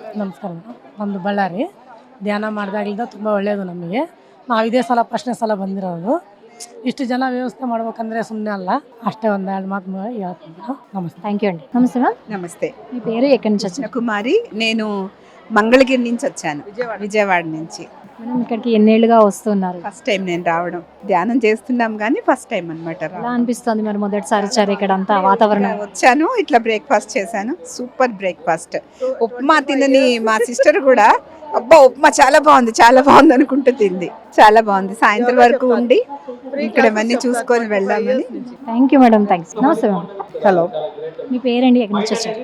ನಮಸ್ಕಾರ ಮೇಡಮ್. ನಮ್ಮದು ಬಳ್ಳಾರಿ. ಧ್ಯಾನ ಮಾಡಿದಾಗಲಿಂದ ತುಂಬ ಒಳ್ಳೆಯದು ನಮಗೆ. ನಾವು ಇದೇ ಸಲ ಫಸ್ಟ್ನೇ ಸಲ ಬಂದಿರೋದು. ಇಷ್ಟು ಜನ ವ್ಯವಸ್ಥೆ ಮಾಡ್ಬೇಕಂದ್ರೆ ಸುಮ್ಮನೆ ಅಲ್ಲ. ಅಷ್ಟೇ ಒಂದು 2 ಮಾತು ಹೇಳ್ತೀನಿ ಮೇಡಮ್. నమస్తే. థ్యాంక్ యూ అండి. నమస్తే మ్యామ్. నమస్తే. మీ పేరు ఎక్కడి నుంచి వచ్చారు? కుమారి. నేను మంగళగిరి నుంచి వచ్చాను, విజయవాడ నుంచి. మేడం ఇక్కడికి ఎన్నేళ్ళుగా వస్తున్నారు? ఫస్ట్ టైం నేను రావడం. ధ్యానం చేస్తున్నాం కానీ ఫస్ట్ టైం అనమాట. ఎలా అనిపిస్తుంది మరి మొదటిసారి వచ్చారు ఇక్కడ అంతా వాతావరణం? వచ్చాను, ఇట్లా బ్రేక్ఫాస్ట్ చేశాను. Super breakfast. ఉప్మా తినని మా సిస్టర్ కూడా అబ్బా ఉప్మా చాలా బాగుంది అనుకుంటూ తింది. చాలా బాగుంది. సాయంత్రం వరకు ఉండి ఇక్కడ ఇవన్నీ చూసుకొని వెళ్దామని. Thank you madam. థ్యాంక్స్. నమస్తే మ్యామ్. హలో, మీ పేరండి, ఎక్కడి నుంచి వచ్చారు?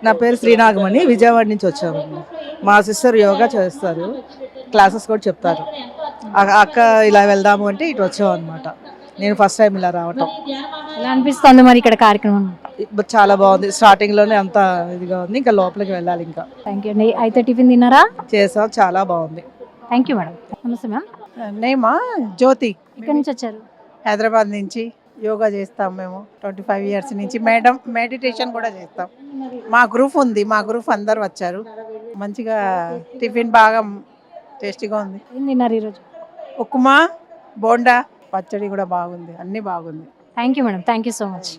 నా పేరు శ్రీనాగమణి, విజయవాడ నుంచి వచ్చాము. మా సిస్టర్ యోగా చేస్తారు, క్లాసెస్ కూడా చెప్తారు. అక్క ఇలా వెళ్దాము అంటే ఇటు వచ్చాము అనమాట. నేను ఫస్ట్ టైం ఇలా రావటం. ఎలా అనిపిస్తుంది మరి ఇక్కడ కార్యక్రమం? చాలా బాగుంది. స్టార్టింగ్లోనే అంత ఇదిగా ఉంది, ఇంకా లోపలికి వెళ్ళాలి. ఇంకా థ్యాంక్ యూ అండి. అయితే టిఫిన్ తిన్నారా? చేసాం, చాలా బాగుంది. Thank you madam. నమస్తే మ్యామ్. నేమా జ్యోతి. ఎక్కడి నుంచి వచ్చారు? హైదరాబాద్ నుంచి. యోగా చేస్తాం మేము 25 ఇయర్స్ నుంచి. మెడిటేషన్ కూడా చేస్తాం. మా గ్రూప్ ఉంది, మా గ్రూప్ అందరు వచ్చారు. మంచిగా టిఫిన్ బాగా టేస్టీగా ఉంది. ఏం తిన్నారు ఈరోజు? ఉప్మా, బోండా, పచ్చడి కూడా బాగుంది. అన్నీ బాగుంది. Thank you madam. Thank you so much.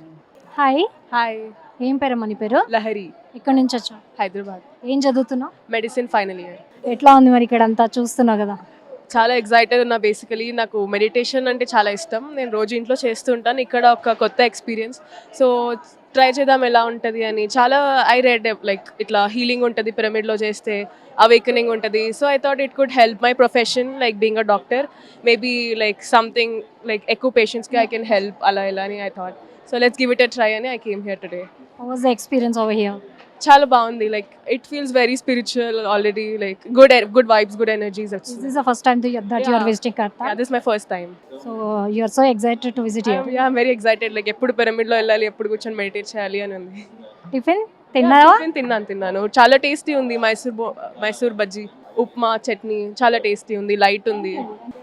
Hi. Hi, ఏం పేరమ్మా నీ పేరు? లహరి, ఎక్కడి నుంచి వచ్చావు? హైదరాబాద్. ఏం చదువుతున్నావు? Medicine final year. ఎట్లా ఉంది మరి ఇక్కడ అంతా చూస్తున్నావు కదా? చాలా ఎక్సైటెడ్ ఉన్నా. బేసికలీ నాకు మెడిటేషన్ అంటే చాలా ఇష్టం. నేను రోజు ఇంట్లో చేస్తుంటాను. ఇక్కడ ఒక కొత్త ఎక్స్పీరియన్స్. సో ట్రై చేద్దాం ఎలా ఉంటుంది అని. చాలా ఐ రెడ్ లైక్ ఇట్లా హీలింగ్ ఉంటుంది పిరమిడ్లో చేస్తే, అవేకనింగ్ ఉంటుంది. So I thought it could help my profession like being a doctor. Maybe like something like ఎక్కువ పేషెంట్స్కి ఐ కెన్ హెల్ప్ అలా ఇలా అని I thought. So let's give it a try అని I came here today. How was the experience over here? చాలా బాగుంది. Like it feels very spiritual already. Like good vibes, good energies. Is this the first time that you are visiting Karta? Yeah, this is my first time. So you are so excited to visit here. Yeah, I'm very excited. Like ఎప్పుడు పిరమిడ్లో వెళ్ళాలి, ఎప్పుడు కూర్చొని meditate చేయాలి అని ఉంది. Tiffin తిన్నావా? తిన్నాను. చాలా టేస్టీ ఉంది. మైసూర్ బజ్జీ, ఉప్మా, చట్నీ చాలా టేస్టీ ఉంది. లైట్ ఉంది.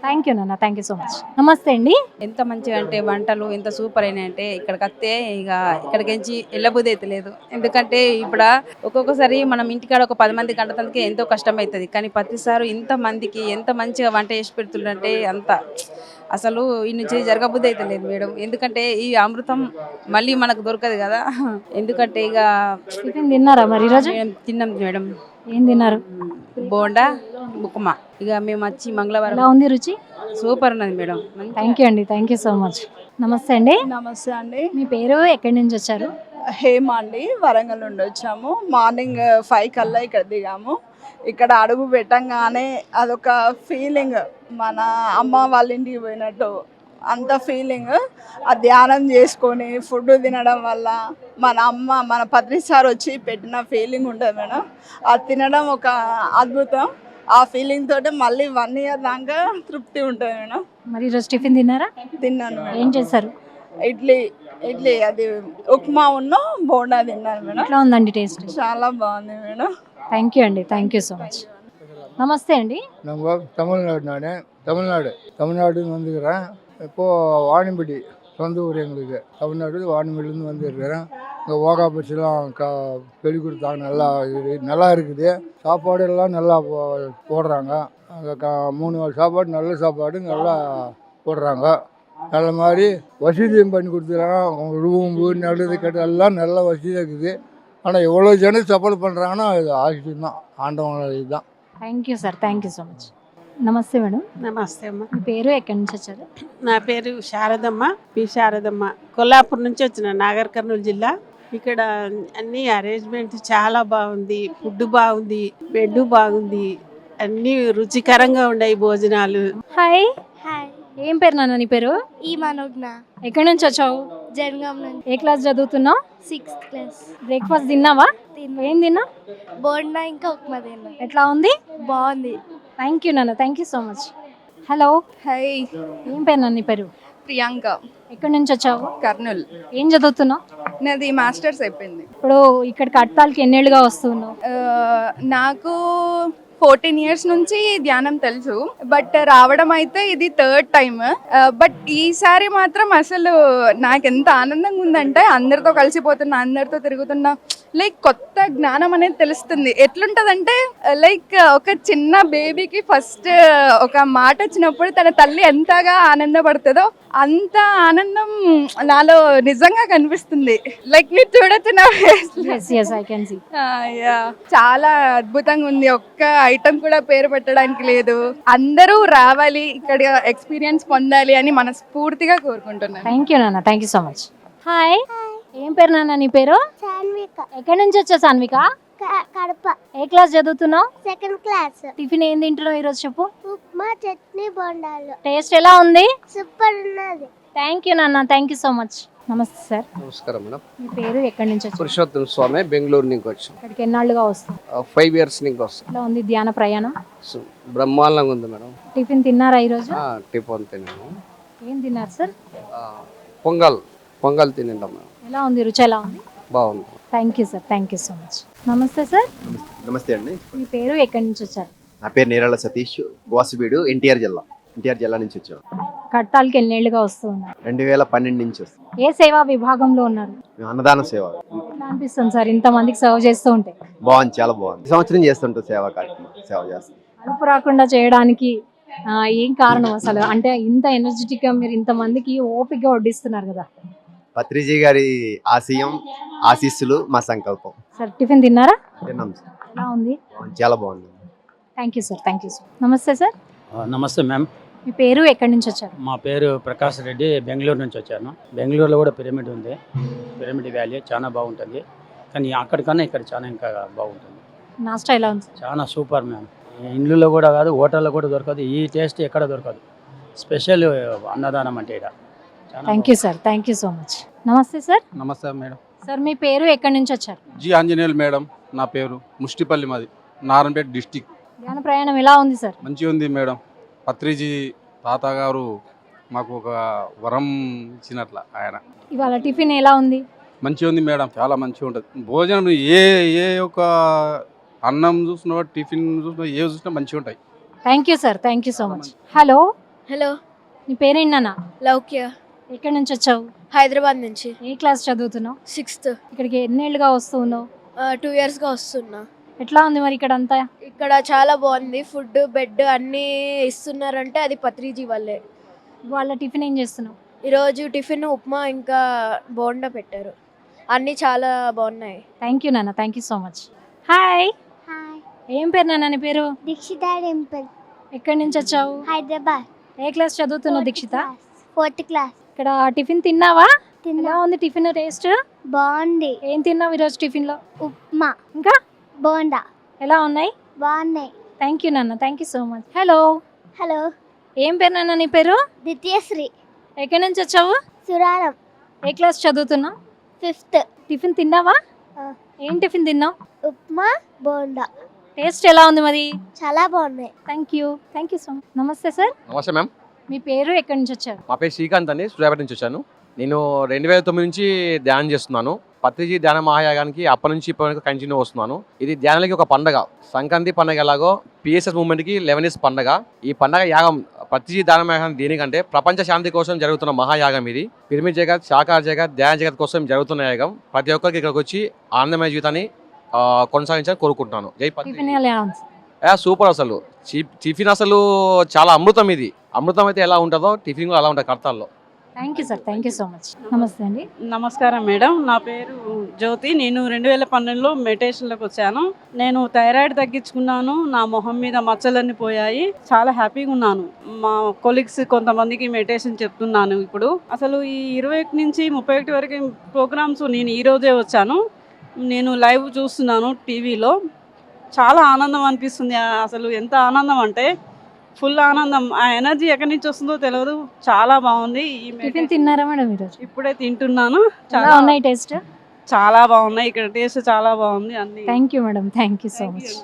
థ్యాంక్ యూ నాన్న. Thank you so much. నమస్తే అండి. ఎంత మంచిగా అంటే వంటలు ఎంత సూపర్ అయినాయి అంటే ఇక్కడికి వస్తే ఇక ఇక్కడికించి వెళ్ళబుద్ధి అయితే లేదు. ఎందుకంటే ఇప్పుడు ఒక్కొక్కసారి మనం ఇంటికాడ ఒక 10 మంది కంటతందుకే ఎంతో కష్టం అవుతుంది. కానీ ప్రతిసారి ఇంత మందికి ఎంత మంచిగా వంట చేసి పెడుతుందంటే అంత అసలు ఈ నుంచి జరగబుద్ధి అయితే లేదు మేడం. ఎందుకంటే ఈ అమృతం మళ్ళీ మనకు దొరకదు కదా. ఎందుకంటే ఇక టిఫిన్ తిన్నారా మరి ఈరోజు? తిన్నాం మేడం. ఏం తిన్నారు? బోండా, ఉప్మా. ఇక మేము వచ్చి మంగళవారం. ఎలా ఉంది రుచి? సూపర్ ఉన్నది మేడం. థ్యాంక్ యూ అండి. Thank you so much. నమస్తే అండి. నమస్తే అండి. మీ పేరు, ఎక్కడి నుంచి వచ్చారు? హేమ అండి, వరంగల్ నుండి వచ్చాము. మార్నింగ్ 5 కల్లా ఇక్కడ దిగాము. ఇక్కడ అడుగు పెట్టంగానే అదొక ఫీలింగ్, మన అమ్మ వాళ్ళ ఇంటికి పోయినట్టు అంత ఫీలింగ్. ఆ ధ్యానం చేసుకొని ఫుడ్ తినడం వల్ల మన పత్రిసారి వచ్చి పెట్టిన ఫీలింగ్ ఉంటుంది మేడం. అది తినడం ఒక అద్భుతం. ఆ ఫీలింగ్ తోటి మళ్ళీ 1 ఇయర్ దాకా తృప్తి ఉంటుంది మేడం. మరి ఈరోజు టిఫిన్ తిన్నారా? తిన్నాను మేడం. ఏం చేశారు? ఇడ్లీ అది ఉప్మా ఉన్న బోండా తిన్నాను మేడం. ఎట్లా ఉందండి టేస్ట్? చాలా బాగుంది మేడం. థ్యాంక్ యూ అండి. Thank you so much. నమస్తే అండి. நம்ம தமிழ்நாடு வந்துக்கிறேன். இப்போது வாணிம்படி சொந்த ஊர் எங்களுக்கு. தமிழ்நாடு வாணிம்படிலேருந்து வந்துருக்கிறேன். இங்கே யோகா பயிற்சிலாம் சொல்லி கொடுத்தாங்க. நல்லா இருக்குது. சாப்பாடு எல்லாம் நல்லா போடுறாங்க. அங்கே 3 வேளை சாப்பாடு, நல்ல சாப்பாடு நல்லா போடுறாங்க. நல்ல மாதிரி வசதியும் பண்ணி கொடுத்துருக்காங்க. ரூம்பு நல்லது கெட்ட எல்லாம் நல்ல வசதியாக இருக்குது. ஆனால் எவ்வளோ ஜனம் சப்போர்ட் பண்ணுறாங்கன்னா அது ஆசிரியம் தான், ஆண்டவங்கள இதுதான். Thank you sir. Thank you so much. నమస్తే మేడం. నమస్తే అమ్మ. మీ పేరు, ఎక్కడి నుంచి వచ్చారు? నా పేరు శారదమ్మ, పి శారదమ్మ. కొల్లాపూర్ నుంచి వచ్చిన, నాగర్ కర్నూలు జిల్లా. ఇక్కడ అన్ని అరేంజ్మెంట్ చాలా బాగుంది. ఫుడ్ బాగుంది, బెడ్ బాగుంది, అన్ని రుచికరంగా ఉన్నాయి భోజనాలు. హాయ్. హాయ్. ఏం పేరు నాన్న నీ పేరు? ఈ మనోజ్ఞ. ఎక్కడి నుంచి వచ్చావు? జనగాం నుంచి. ఏ క్లాస్ చదువుతున్నావు? 6th class. బ్రేక్ఫాస్ట్ తిన్నావా? ఏం తిన్నా? బోండా ఇంకా ఉప్మా తిన్నా. ఎట్లా ఉంది? బాగుంది. థ్యాంక్ యూ నాన్న. Thank you so much. Hello. Hi. ఏం పేరు నాన్న నీ పేరు? ప్రియాంక, ఎక్కడి నుంచి వచ్చావు? కర్నూలు. ఏం చదువుతున్నావు? నాది మాస్టర్స్ అయిపోయింది. ఇప్పుడు ఇక్కడ కట్టాలకి ఎన్నేళ్ళుగా వస్తున్నావు? నాకు 14 years నుంచి ధ్యానం తెలుసు, బట్ రావడం అయితే ఇది 3rd టైం. బట్ ఈసారి మాత్రం అసలు నాకు ఎంత ఆనందంగా ఉందంటే అందరితో కలిసిపోతున్నా, అందరితో తిరుగుతున్నా, లైక్ కొత్త జ్ఞానం అనేది తెలుస్తుంది. ఎట్లుంటదంటే లైక్ ఒక చిన్న బేబీకి ఫస్ట్ ఒక మాట వచ్చినప్పుడు తన తల్లి ఎంతగా ఆనందపడుతుందో అంత ఆనందం నాలో నిజంగా కనిపిస్తుంది. లైక్ మీరు చూడొచ్చు నా face లో. yes I can see. చాలా అద్భుతంగా ఉంది. ఒక్క ఐటమ్ కూడా పేరు పెట్టడానికి లేదు. అందరూ రావాలి, ఇక్కడ ఎక్స్పీరియన్స్ పొందాలి అని మనస్ఫూర్తిగా కోరుకుంటున్నాను. థ్యాంక్ యూ నాన్న, thank you so much. Hi, ఏం పేరు నాన్న నీ పేరు? సాన్విక, ఎక్కడి నుంచి వచ్చావు సాన్విక? కడప, ఏ క్లాస్ చదువుతున్నావు? 2nd class. టిఫిన్ ఏం తింటున్నావు ఈరోజు చెప్పు? ఉప్మా, చట్నీ, బొండాలు. టేస్ట్ ఎలా ఉంది? సూపర్ ఉన్నది. థ్యాంక్ యూ నాన్న, థ్యాంక్ యూ సో మచ్. నమస్తే సార్, నమస్కారం మేడం. మీ పేరు, ఎక్కడి నుంచి వచ్చారు? పురుషోత్తం స్వామి, బెంగళూరు నుంచి వచ్చాం. ఇక్కడికి ఎన్నాళ్ళుగా వస్తాం? 5 years నుంచి వస్తాం. ఎలా ఉంది ధ్యాన ప్రయాణం? బ్రహ్మాండంగా ఉంది మేడం. టిఫిన్ తిన్నారా ఈరోజు? టిఫిన్ తిన్నాను. ఏం తిన్నారు సార్? పొంగల్ తినింటాం మేడం. ఎలా ఉంది, రుచి ఎలా ఉంది? బాగుంది. Thank you sir, thank you so much. నమస్తే సార్, నమస్తే అండి. మీ పేరు, ఎక్కడి నుంచి వచ్చారు? నా పేరు నేరాల సతీష్, గోసిబీడు, ఎన్టీఆర్ జిల్లా నుంచి వచ్చాం. కట్టాలకి ఎన్నేళ్ళుగా వస్తూ ఉన్నారు? 2012 నుంచి వస్తాం. ఏ సేవా విభాగంలో ఉన్నారు? మేము అన్నదాన సేవ. ఎలా అనిపిస్తుంది సార్ ఇంతమందికి సర్వ్ చేస్తూ ఉంటే? బాగుంది, చాలా బాగుంది. ఈ సంవత్సరం చేస్తుంటాం సేవా కార్యక్రమం, సేవ చేస్తాం. అలుపు రాకుండా చేయడానికి ఏం కారణం అసలు? అంటే ఇంత ఎనర్జెటిక్ గా మీరు ఇంతమందికి ఓపికగా వడ్డిస్తున్నారు కదా. పత్రిజీ గారి ఆశయం, ఆశీస్సులు మా సంకల్పం. సార్ టిఫిన్ తిన్నారా? తిన్నాం సార్. ఎలా ఉంది? చాలా బాగుంది. Thank you sir, thank you sir. నమస్తే సార్, నమస్తే మ్యామ్. మీ పేరు, ఎక్కడి నుంచి వచ్చారు? మా పేరు ప్రకాష్ రెడ్డి, బెంగళూరు నుంచి వచ్చాను. బెంగళూరులో కూడా పిరమిడ్ ఉంది, పిరమిడ్ వ్యాలీ చాలా బాగుంటుంది. కానీ అక్కడికన్నా ఇక్కడ చాలా ఇంకా బాగుంటుంది. నాస్టా ఎలా ఉంది? చాలా సూపర్ మ్యామ్. ఇండ్లలో కూడా కాదు, హోటల్లో కూడా దొరకదు. ఈ టేస్ట్ ఎక్కడ దొరకదు. స్పెషల్ అన్నదానం అంటే ఇక్కడ. Thank you sir, thank you so much. నమస్తే సార్. నమస్తే మేడం. సార్ మీ పేరు, ఎక్కడి నుంచి వచ్చారు? G Anjaneyulu madam. నా పేరు ముష్టిపల్లి, మాది నారాయణపేట డిస్టిక్. ధ్యాన ప్రయాణం ఎలా ఉంది సార్? మంచిగా ఉంది మేడం. పత్రిజీ తాత గారు మాకు ఒక వరం ఇచ్చినట్ల ఆయన. ఇవాళ టిఫిన్ ఎలా ఉంది? మంచిగా ఉంది మేడం, చాలా మంచిగా ఉంటుంది. భోజనం ఏ ఒక అన్నం చూసినా, టిఫిన్ చూసినా, ఏ చూసినా మంచిగా ఉంటాయి. Thank you sir, thank you so much. Hello, hello, నీ పేరేంటన్నా? లౌక్య, ఎక్కడి నుంచి వచ్చావు? హైదరాబాద్ నుంచి. ఏ క్లాస్ చదువుతున్నావు? 6th. ఇక్కడికి ఎన్నేళ్ళుగా వస్తూ ఉన్నావు? 2 yearsగా వస్తున్నా. ఎట్లా ఉంది మరి ఇక్కడ అంతా? ఇక్కడ చాలా బాగుంది. ఫుడ్, బెడ్ అన్నీ ఇస్తున్నారంటే అది పత్రిజీ వాళ్ళే. వాళ్ళ టిఫిన్ ఏం చేస్తున్నావు? ఈరోజు టిఫిన్ ఉప్మా ఇంకా బోండా పెట్టారు. అన్నీ చాలా బాగున్నాయి. థ్యాంక్ యూ నాన్న, thank you so much. Hi, hi, ఏం పేరు నాన్న నీ పేరు? దీక్షిత టెంపుల్. ఎక్కడి నుంచి వచ్చావు? హైదరాబాద్. ఏ క్లాస్ చదువుతున్నావు దీక్షిత? 4th class. ఇక్కడ టిఫిన్ తిన్నావా? ఎలా ఉంది టిఫిన్ టేస్ట్? బాగుంది. ఏం తిన్నావు ఈరోజు టిఫిన్లో? ఉప్మా, ఇంకా బోండా. ఎలా ఉన్నాయి? బాగున్నాయి. థ్యాంక్ యూ నాన్న, thank you so much. Hello, hello, ఏం పేరు నాన్న నీ పేరు? ద్వితీయశ్రీ. ఎక్కడి నుంచి వచ్చావు? సురారం. ఏ క్లాస్ చదువుతున్నావు? 5th. టిఫిన్ తిన్నావా? ఏం టిఫిన్ తిన్నావు? ఉప్మా, బోండా. టేస్ట్ ఎలా ఉంది మరి? చాలా బాగున్నాయి. Thank you so much. నమస్తే సార్, నమస్తే మ్యామ్. మీ పేరు, ఎక్కడి నుంచి వచ్చారు? మా పేరు శ్రీకాంత్ అండి, సూర్యాపేట నుంచి వచ్చాను. నేను 2009 నుంచి ధ్యానం చేస్తున్నాను. పత్రిజీ ధ్యాన మహాయాగానికి అప్పటి నుంచి ఇప్పటి కంటిన్యూ వస్తున్నాను. ఇది ధ్యానాలకి ఒక పండగ. సంక్రాంతి పండగ ఎలాగో పిఎస్ఎస్ మూవ్మెంట్కి 11 years పండగ. ఈ పండగ యాగం పత్రిజీ ధ్యాన మహాయాగం దేనికంటే ప్రపంచ శాంతి కోసం జరుగుతున్న మహాయాగం ఇది. పిరమిడ్ జగత్, శాకాహార జగత్, ధ్యాన జగత్ కోసం జరుగుతున్న యాగం. ప్రతి ఒక్కరికి ఇక్కడికి వచ్చి ఆనందమయ జీవితాన్ని కొనసాగించాలని కోరుకుంటున్నాను. జై పత్రిజీ. సూపర్. అసలు టిఫిన్ అసలు చాలా అమృతం. ఇది అమృతం అయితే ఎలా ఉంటుందో టిఫిన్ కూడా అలా ఉంటుంది కర్తాల్లో. Thank you sir, thank you so much. నమస్తే అండి. నమస్కారం మేడం. నా పేరు జ్యోతి. నేను 2012లో మెడిటేషన్లోకి వచ్చాను. నేను థైరాయిడ్ తగ్గించుకున్నాను. నా మొహం మీద మచ్చలన్నీ పోయాయి. చాలా హ్యాపీగా ఉన్నాను. మా కొలీగ్స్ కొంతమందికి మెడిటేషన్ చెప్తున్నాను ఇప్పుడు. అసలు ఈ 21 నుంచి 31 వరకు ప్రోగ్రామ్స్ నేను ఈరోజే వచ్చాను. నేను లైవ్ చూస్తున్నాను టీవీలో. చాలా ఆనందం అనిపిస్తుంది. అసలు ఎంత ఆనందం అంటే ఫుల్ ఆనందం. ఆ ఎనర్జీ ఎక్కడి నుంచి వస్తుందో తెలియదు. చాలా బాగుంది. టిఫిన్ తిన్నారా మేడం ఈరోజు? ఇప్పుడే తింటున్నాను. చాలా ఉన్నాయి టేస్ట్? చాలా బాగున్నాయి. ఇక్కడ టేస్ట్ చాలా బాగుంది అన్ని. Thank you madam, thank you so much.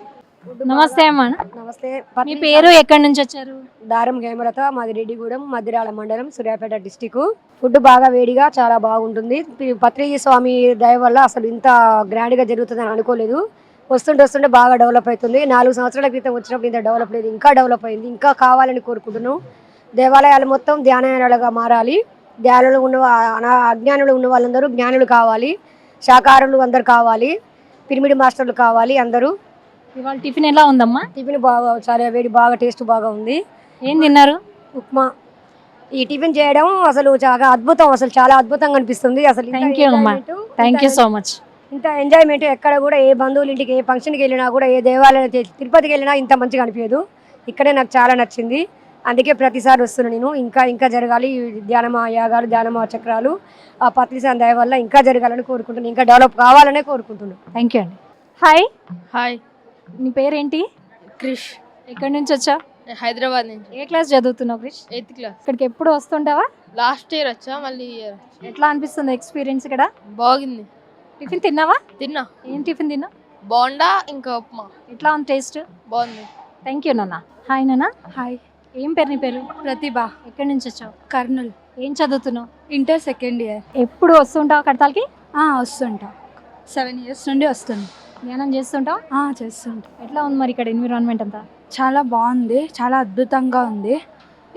నమస్తే అమ్మా. నమస్తే. మీ పేరు, ఎక్కడి నుంచి వచ్చారు? దారం హేమలత, మాది రెడ్డిగూడెం, మధ్యరాల మండలం, సూర్యాపేట డిస్టిక్. ఫుడ్ బాగా వేడిగా చాలా బాగుంటుంది. పత్రిజీ స్వామి దయ వల్ల అసలు ఇంత గ్రాండ్గా జరుగుతుందని అనుకోలేదు. వస్తుంటే బాగా డెవలప్ అవుతుంది. 4 సంవత్సరాల క్రితం వచ్చినప్పుడు ఇంత డెవలప్ లేదు, ఇంకా డెవలప్ అయింది, ఇంకా కావాలని కోరుకుంటున్నాను. దేవాలయాలు మొత్తం ధ్యానాలయాలుగా మారాలి. ధ్యానులు ఉన్న అజ్ఞానులు ఉన్న వాళ్ళందరూ జ్ఞానులు కావాలి, శాకాహారులు అందరు కావాలి, పిరమిడ్ మాస్టర్లు కావాలి అందరూ. ఇవాళ టిఫిన్ ఎలా ఉందమ్మా? టిఫిన్ బాగా చాలా వేడి, బాగా టేస్ట్ బాగా ఉంది. ఏం తిన్నారు? ఉప్మా. ఈ టిఫిన్ చేయడం అసలు చాలా అద్భుతం, అసలు చాలా అద్భుతంగా అనిపిస్తుంది. అసలు థ్యాంక్ యూ అమ్మా, థ్యాంక్ యూ సో మచ్. ఇంత ఎంజాయ్మెంట్ ఎక్కడ కూడా, ఏ బంధువుల ఇంటికి, ఏ ఫంక్షన్కి వెళ్ళినా కూడా, ఏ దేవాలయం తిరుపతికి వెళ్ళినా ఇంత మంచిగా అనిపించదు. ఇక్కడే నాకు చాలా నచ్చింది, అందుకే ప్రతిసారి వస్తున్నాను నేను. ఇంకా జరగాలి ధ్యానమా యాగాలు, ధ్యానమా చక్రాలు ఆ పత్రిసాన్ దయ వల్ల ఇంకా జరగాలని కోరుకుంటున్నాను, ఇంకా డెవలప్ కావాలనే కోరుకుంటున్నాను. థ్యాంక్ యూ అండి. హాయ్. హాయ్. నీ పేరేంటి? క్రిష్. ఎక్కడి నుంచి వచ్చా? హైదరాబాద్ నుంచి. ఏ క్లాస్ చదువుతున్నావు క్రిష్? 8th class. ఇక్కడికి ఎప్పుడు వస్తుంటావా? లాస్ట్ ఇయర్ వచ్చా, మళ్ళీ ఇయర్. ఎట్లా అనిపిస్తుంది ఎక్స్పీరియన్స్ ఇక్కడ? బాగుంది. టిఫిన్ తిన్నావా? తిన్నా. ఏం టిఫిన్ తిన్నా? బోండా ఇంకా ఉప్మా. ఎట్లా ఉంది టేస్ట్? బాగుంది. థ్యాంక్ యూ నాన్న. హాయ్ నాన్న. హాయ్. ఏం పేరు నీ పేరు? ప్రతిభ. ఎక్కడి నుంచి వచ్చావు? కర్నూలు. ఏం చదువుతున్నావు? Inter second year. ఎప్పుడు వస్తుంటావు కడతాలకి? వస్తుంటా, 7 years నుండి వస్తుంది. ధ్యానం చేస్తుంటావు? చేస్తుంటా. ఎట్లా ఉంది మరి ఇక్కడ ఎన్విరాన్మెంట్ అంతా? చాలా బాగుంది, చాలా అద్భుతంగా ఉంది.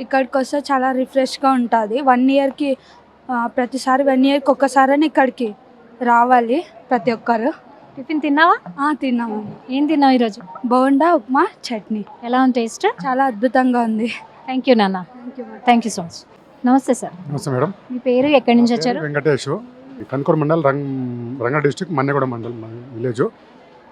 ఇక్కడికి వస్తే చాలా రిఫ్రెష్గా ఉంటుంది. 1 yearకి ప్రతిసారి 1 yearకి ఒక్కసారి ఇక్కడికి రావాలి ప్రతి ఒక్కరు. టిఫిన్ తిన్నావా? తిన్నాము. ఏం తిన్నావు ఈరోజు? బోండా, ఉప్మా, చట్నీ. ఎలా ఉంది టేస్ట్? చాలా అద్భుతంగా ఉంది. థ్యాంక్ యూ నాన్న. Thank you so much. నమస్తే సార్. నమస్తే మేడం. మీ పేరు, ఎక్కడి నుంచి వచ్చారు? Venkatesh, Kankuru mandal, Ranga district, Manneguda mandal village.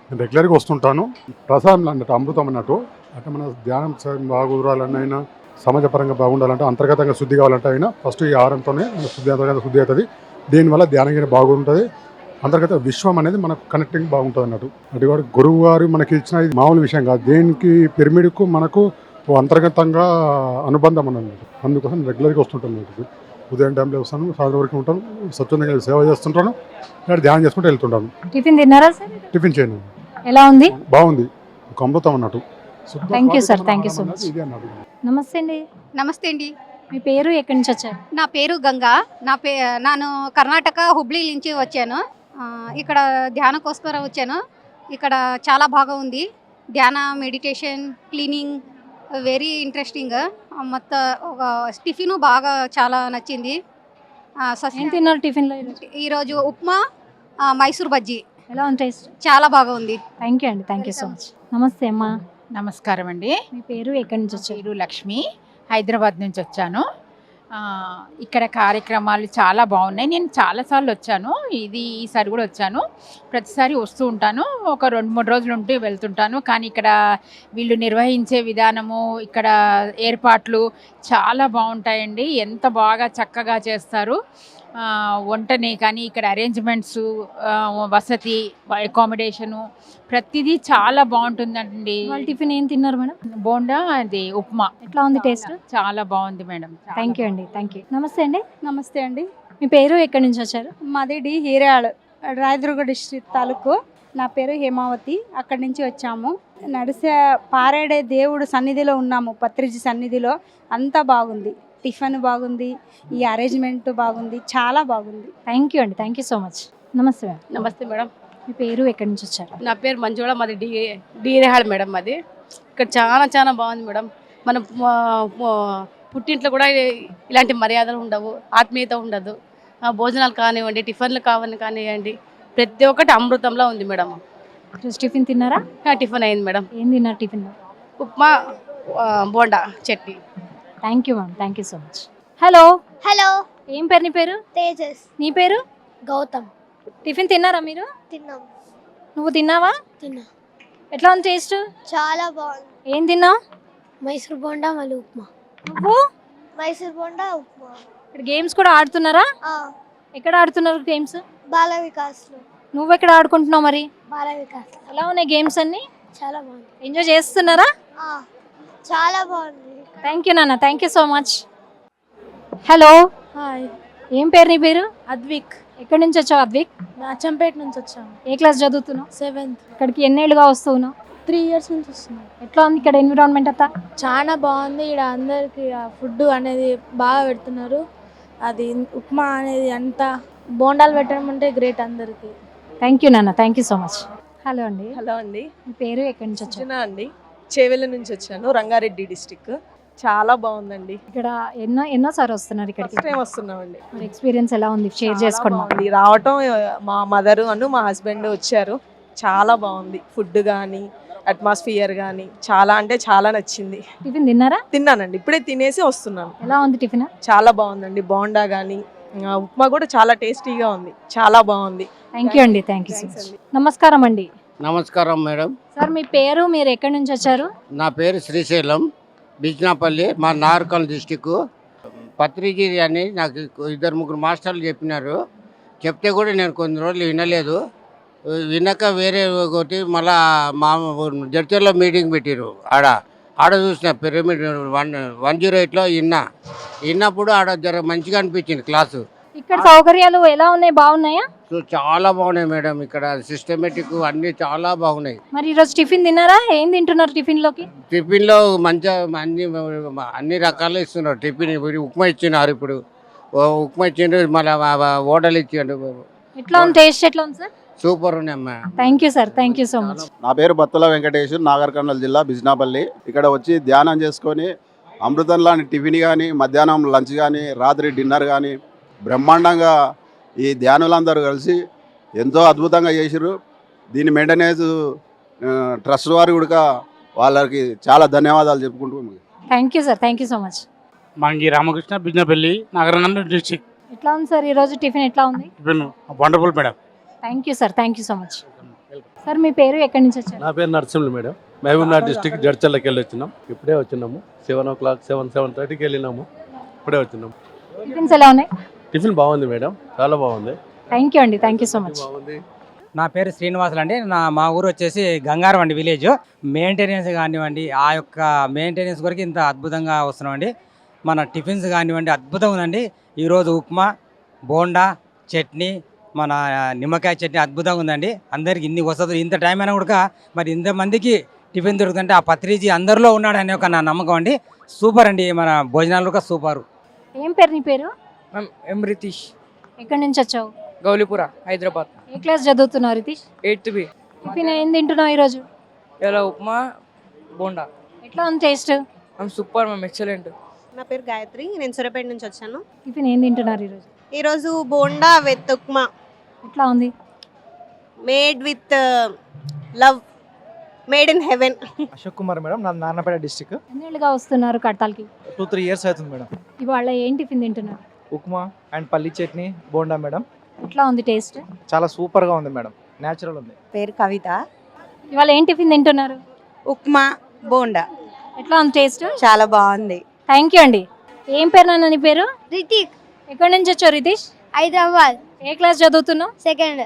నేను రెగ్యులర్గా వస్తుంటాను. ప్రసాదం అన్నట్టు, అమృతం అన్నట్టు. అంటే మన ధ్యానం బాగా కుదరాలన్నా అయినా, సమాజపరంగా బాగుండాలంటే, అంతర్గతంగా శుద్ధి కావాలంటే అయినా ఫస్ట్ ఈ ఆహారంతోనే అంతర్గత శుద్ధి అవుతుంది. దీనివల్ల ధ్యానం బాగుంటుంది. అంతర్గత విశ్వం అనేది మనకు కనెక్టింగ్ బాగుంటుంది అన్నట్టు. అటు కూడా గురువు గారు మనకి ఇచ్చిన ఇది మామూలు విషయం కాదు. దేనికి పిరమిడ్కు మనకు అంతర్గతంగా అనుబంధం అన్నట్టు. అందుకోసం రెగ్యులర్గా వస్తుంటాను. ఉదయం టైంలో వస్తాను, సాయంత్రం వరకు ఉంటాను, స్వచ్ఛందంగా సేవ చేస్తుంటాను, లేదా ధ్యానం చేసుకుంటూ వెళ్తుంటాను. టిఫిన్ తిన్నారా సార్? టిఫిన్ చేయను. ఎలా ఉంది? బాగుంది, ఒక అమృతం అన్నట్టు. Thank you sir, thank you so much. ఇదే అన్నట్టు. నమస్తే అండి. నమస్తే అండి. మీ పేరు, ఎక్కడి నుంచి వచ్చారు? నా పేరు గంగా. ನಾನು కర్ణాటక హుబ్లీ నుంచి వచ్చాను. ఇక్కడ ధ్యానకోస్కర వచ్చాను. ఇక్కడ చాలా బాగా ఉంది. ధ్యాన, మెడిటేషన్, క్లీనింగ్ వెరీ ఇంట్రెస్టింగ్. మొత్తం ఒక టిఫిన్ బాగా చాలా నచ్చింది. ఏం తిన్నారు టిఫిన్లో? ఈరోజు ఉప్మా, మైసూర్ బజ్జీ. ఎలా ఉంది టేస్ట్? చాలా బాగా ఉంది. థ్యాంక్ యూ అండి, థ్యాంక్ యూ సో మచ్. నమస్తే అమ్మా. నమస్కారం అండి. మీ పేరు, ఎక్కడి నుంచి వచ్చారు? పేరు లక్ష్మి, హైదరాబాద్ నుంచి వచ్చాను. ఇక్కడ కార్యక్రమాలు చాలా బాగున్నాయి. నేను చాలాసార్లు వచ్చాను, ఈసారి కూడా వచ్చాను. ప్రతిసారి వస్తూ ఉంటాను, ఒక 2-3 రోజులు ఉంటూ వెళ్తుంటాను. కానీ ఇక్కడ వీళ్ళు నిర్వహించే విధానము, ఇక్కడ ఏర్పాట్లు చాలా బాగుంటాయండి. ఎంత బాగా చక్కగా చేస్తారు వంటని కానీ, ఇక్కడ అరేంజ్మెంట్స్, వసతి, అకామిడేషను ప్రతిదీ చాలా బాగుంటుందండి. టిఫిన్ ఏం తిన్నారు మేడం? బోండా, అది ఉప్మా. ఎట్లా ఉంది టేస్ట్? చాలా బాగుంది మేడం. థ్యాంక్ యూ అండి, థ్యాంక్ యూ. నమస్తే అండి. నమస్తే అండి. మీ పేరు, ఎక్కడి నుంచి వచ్చారు? మాది హీరాళ్, రాయదుర్గ డిస్ట్రిక్ట్ తాలూకు. నా పేరు హేమావతి, అక్కడి నుంచి వచ్చాము. నడిసే పారేడే దేవుడు సన్నిధిలో ఉన్నాము, పత్రిజీ సన్నిధిలో. అంతా బాగుంది, టిఫిన్ బాగుంది, ఈ అరేంజ్మెంట్ బాగుంది, చాలా బాగుంది. థ్యాంక్ యూ అండి, థ్యాంక్ యూ సో మచ్. నమస్తే మేడం. నమస్తే మేడం. మీ పేరు, ఎక్కడి నుంచి వచ్చారు? నా పేరు మంజుళ, మాది డీరేహాళ్ మేడం. మాది ఇక్కడ చాలా బాగుంది మేడం. మన పుట్టింట్లో కూడా ఇలాంటి మర్యాదలు ఉండవు, ఆత్మీయత ఉండదు. భోజనాలు కానివ్వండి, టిఫిన్లు కానివ్వండి, ప్రతి ఒక్కటి అమృతంలో ఉంది మేడం. టిఫిన్ తిన్నారా? టిఫిన్ అయింది మేడం. ఏం తిన్నారు tiffin? Upma, bonda, chutney. Thank you ma'am, thank you so much. Hello. Hello. ఏం పేరు నీ పేరు? తేజస్. నీ పేరు? గౌతమ్. టిఫిన్ తిన్నారా మీరు? తిన్నాం. నువ్వు తిన్నావా? తిన్నా. ఎట్లా ఉంది టేస్ట్? చాలా బాగుంది. ఏం తిన్నావు? మైసూర్ బోండా, మళ్ళీ ఉప్మా. నువ్వు? మైసూర్ బోండా, ఉప్మా. ఇక్కడ గేమ్స్ కూడా ఆడుతున్నారా? ఎక్కడ ఆడుతున్నారు గేమ్స్? బాల వికాస్లో. నువ్వు ఎక్కడ ఆడుకుంటున్నావు మరి? బాల వికాస్. ఎలా ఉన్నాయి గేమ్స్ అన్ని? చాలా బాగుంది. ఎంజాయ్ చేస్తున్నారా? చాలా బాగుంది. థ్యాంక్ యూ నాన్న, thank you so much. Hello. Hi. ఏం పేరు నీ పేరు? అద్విక్. ఎక్కడి నుంచి వచ్చావు అద్విక్? నాచంపేట నుంచి వచ్చాము. ఏ క్లాస్ చదువుతున్నావు? 7th. ఇక్కడికి ఎన్నేళ్ళుగా వస్తున్నావు? 3 years నుంచి వస్తున్నాం. ఎట్లా ఉంది ఇక్కడ ఎన్విరాన్మెంట్ అంతా? చాలా బాగుంది. ఇక్కడ అందరికి ఫుడ్ అనేది బాగా పెడుతున్నారు. అది ఉప్మా అనేది అంతా బోండాలు పెట్టడం అంటే గ్రేట్ అందరికి. థ్యాంక్ యూ నాన్న, thank you so much. Hello అండి. హలో అండి. మీ పేరు ఎక్కడి నుంచి వచ్చారు? అర్చన అండి. చేవెళ్ళ నుంచి వచ్చాను, రంగారెడ్డి డిస్టిక్. చాలా బాగుందండి. ఇక్కడ ఎన్నోసారి వస్తున్నారు ఇక్కడికి? ఫస్ట్ టైం వస్తున్నామండి. మరి ఎక్స్పీరియన్స్ ఎలా ఉంది? షేర్ చేసుకోండి. బాగుంది. రావటం మా మదర్ అను మా హస్బెండ్ వచ్చారు. చాలా బాగుంది. ఫుడ్ కానీ అట్మాస్ఫియర్ కానీ చాలా అంటే చాలా నచ్చింది. టిఫిన్ తిన్నారా? తిన్నానండి, ఇప్పుడే తినేసి వస్తున్నాను. ఎలా ఉంది టిఫిన్? చాలా బాగుందండి. బోండా కానీ ఉప్మా కూడా చాలా టేస్టీగా ఉంది. చాలా బాగుంది. థ్యాంక్ యూ అండి. Thank you so much. నమస్కారం అండి. నమస్కారం మేడం. సార్ మీ పేరు, మీరు ఎక్కడి నుంచి వచ్చారు? నా పేరు శ్రీశైలం, బిజ్నాపల్లి, మా నార్కల్ డిస్టిక్. పత్రిజీ అని నాకు 2-3 మాస్టర్లు చెప్పినారు. చెప్తే కూడా నేను కొన్ని రోజులు వినలేదు. వినక వేరే ఒకటి మళ్ళా మా జడ్చర్లో మీటింగ్ పెట్టారు. ఆడ చూసిన పిరమిడ్ 108లో విన్నప్పుడు ఆడ జర మంచిగా అనిపించింది క్లాసు. ఇక్కడ సౌకర్యాలు ఎలా ఉన్నాయి? బాగున్నాయా? సో చాలా బాగున్నాయి మేడం. ఇక్కడ సిస్టమేటిక్ అన్నీ చాలా బాగున్నాయి. మరి ఈరోజు టిఫిన్ తిన్నారా? ఏం తింటున్నారు టిఫిన్ లోకి? టిఫిన్లో మంచిగా అన్ని రకాలు ఇస్తున్నారు. టిఫిన్ ఉప్మా ఇచ్చినారు. ఇప్పుడు ఉప్మా ఇచ్చిండ్రు, మళ్ళీ ఓడలు ఇచ్చిండ్రు. ఎట్లా ఉంది? టేస్ట్ ఎట్లా ఉంది సార్? సూపర్ ఉన్నాయమ్మా. Thank you sir. Thank you so much. నా పేరు బత్తుల వెంకటేష్, నాగర్ కర్నూలు జిల్లా బిజ్నాపల్లి. ఇక్కడ వచ్చి ధ్యానం చేసుకొని అమృతం లాంటి టిఫిన్ కానీ, మధ్యాహ్నం లంచ్ కానీ, రాత్రి డిన్నర్ కానీ బ్రహ్మాండంగా ఈ ధ్యానులందరూ కలిసి ఎంతో అద్భుతంగా చేసిర్రు. దీని మెయింటెనెన్స్ ట్రస్ట్ వారు కూడా వాళ్ళకి చాలా ధన్యవాదాలు చెప్పుకుంటూ. Thank you sir. Thank you so much. Mangi Ramakrishna, Bijnapalli, నాగరనంద డిస్ట్రిక్ట్. ఎట్లా ఉంది సార్ ఈరోజు టిఫిన్? ఎట్లా ఉంది? Wonderful madam. Thank you sir. Thank you so much. Sir మీ పేరు, ఎక్కడి నుంచి వచ్చారు? నా పేరు నరసింహులు మేడం. మహబూబ్నగర్ డిస్ట్రిక్ట్ జడ్చర్లకి వెళ్ళి వచ్చినాం. ఇప్పుడే వచ్చినాము. 7 o'clock 7:30కి వెళ్ళినాము. ఇప్పుడే వచ్చినాము. టిఫిన్స్ ఎలా ఉన్నాయి? టిఫిన్ బాగుంది మేడం, చాలా బాగుంది. థ్యాంక్ యూ అండి. Thank you so much. నా పేరు శ్రీనివాసులు అండి. మా ఊరు వచ్చేసి గంగారం అండి, విలేజ్. మెయింటెనెన్స్ కానివ్వండి, ఆ యొక్క మెయింటెనెన్స్ కొరకు ఇంత అద్భుతంగా వస్తున్నామండి. మన టిఫిన్స్ కానివ్వండి అద్భుతంగా ఉందండి. ఈరోజు ఉప్మా, బోండా, చట్నీ, మన నిమ్మకాయ చట్నీ అద్భుతంగా ఉందండి. అందరికి ఇన్ని వసతులు, ఇంత టైం అయినా కూడా మరి ఇంతమందికి టిఫిన్ దొరుకుతుంటే ఆ పత్రిజీ అందరిలో ఉన్నాడు అనే ఒక నా నమ్మకం అండి. సూపర్ అండి, మన భోజనాలు కూడా సూపర్. ఏం పేరు నీ పేరు? ఎం రితీష్. ఎక్కడి నుంచి వచ్చావు? గౌలిపుర, హైదరాబాద్. ఏ క్లాస్ చదువుతున్నావు రితీష్? 8th B. టిఫిన్ ఏం తింటున్నావు ఈరోజు? ఇలా ఉప్మా, బోండా. ఎట్లా ఉంది టేస్ట్? Super ma'am, excellent. నా పేరు గాయత్రి, నేను సూర్యాపేట నుంచి వచ్చాను. టిఫిన్ ఏం తింటున్నారు ఈరోజు? ఈరోజు బోండా విత్ ఉప్మా. ఎట్లా ఉంది? Made with love, made in heaven. Ashok Kumar madam, నా నారాయణపేట డిస్ట్రిక్ట్. ఎన్నేళ్ళుగా వస్తున్నారు కడతాల్కి? 2-3 years అవుతుంది మేడం. ఇవాళ ఏం టిఫిన్ తింటున్నారు? ఉప్మా అండ్ పల్లి చట్నీ, బోండా మేడం. ఎట్లా ఉంది టేస్ట్? చాలా సూపర్గా ఉంది మేడం, న్యాచురల్ ఉంది. పేరు కవిత. ఇవాళ ఏం టిఫిన్ తింటున్నారు? ఉప్మా, బోండా. ఎట్లా ఉంది టేస్ట్? చాలా బాగుంది. థ్యాంక్ యూ అండి. ఏం పేరు నాన్న నీ పేరు? రితిక్. ఎక్కడి నుంచి వచ్చావు రితీష్? హైదరాబాద్. ఏ క్లాస్ చదువుతున్నావు? 2nd.